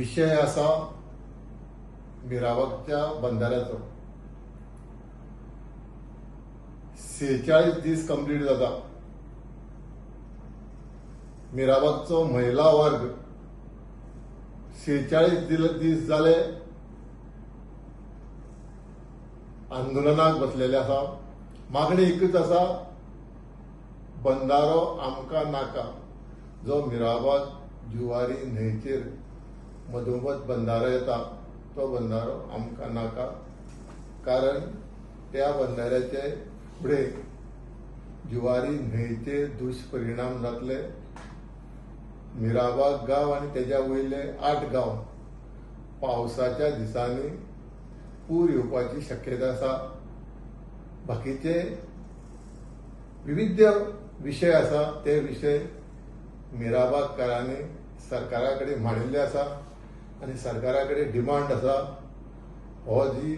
विषय असा मिराबागच्या बंधाऱ्याचो 46 दीस कंप्लीट जाता. मिराबागचो महिला वर्ग 46 दीस जाले आंदोलनाक बसलेले आसा. मागणी एकच आसा, बंधारो आमकां नाका. जो मिराबाग जुवारी न्हंयचेर मधोमध बंधारो येता तो बंधारो आमकां नाका. कारण त्या बंधाऱ्याचे फुडें जुवारी न्हंयचे दुश्परिणाम जातले. मिराबाग गांव आनी तेज्या वयले 8 गांव पावसाच्या दिसांनी पूर येवपाची शक्यता आसा. बाकीचे विविध विशय आसा ते विशय मिराबागकारांनी सरकारा कडेन मांडिल्ले आसा आनी सरकारा कडेन डिमांड आसा हो जी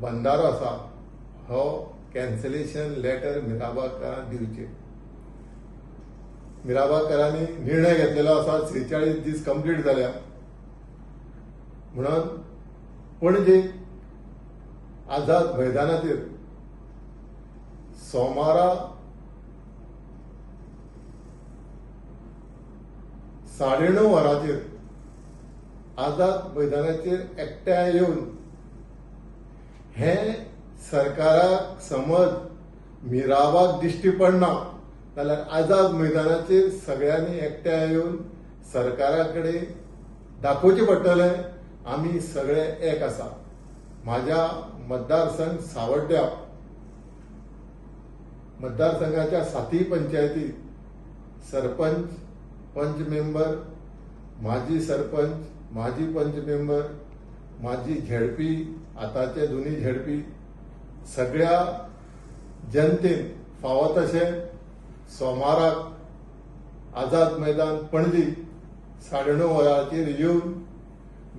बंधारो आसा हो कॅन्सलेशन लेटर मिराबागकारांक दिवचे. मिराबागकारांनी निर्णय घेतलेलो आसा 46 दीस कंप्लीट जाल्या म्हणून पणजे आझाद मैदानाचेर सोमारा 9:30 वरांचेर आझाद मैदानाचेर एकठांय येवन हे सरकाराक समज मिराबाग दिश्टी पडना जाल्यार आझाद मैदानाचेर सगळ्यांनी एकठांय येवन सरकारा कडेन दाखोवचें पडटलें आमी सगळे एक आसा. म्हाज्या मतदारसंघ सावड्ड्या मतदारसंघाच्या 7 पंचायती सरपंच, पंच मेंबर, माजी सरपंच, माजी पंच मेंबर, माजी झेडपी, आताचे दोन्ही झेडपी सगळ्या जनतेन फावो तशें सोमाराक आझाद मैदान पणजी 9:30 वरांचेर येवन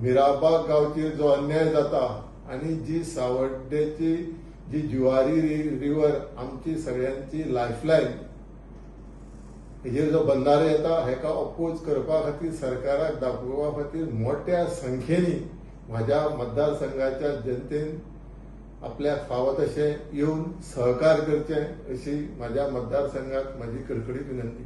मिराबाग गांवचेर जो अन्याय जाता आनी जी सावड्डेची जी जुवारी रिवर आमची सगळ्यांची लायफलायन हेजेर जो बंधारो येता हेका अपोज करपा खातीर सरकाराक दाखोवपा खातीर मोठ्या संख्येनी म्हाज्या मतदारसंघाच्या जनतेन आपल्याक फावो तशें येवन सहकार करचें अशी म्हाज्या मतदारसंघाक म्हाजी कडकडीत विनंती.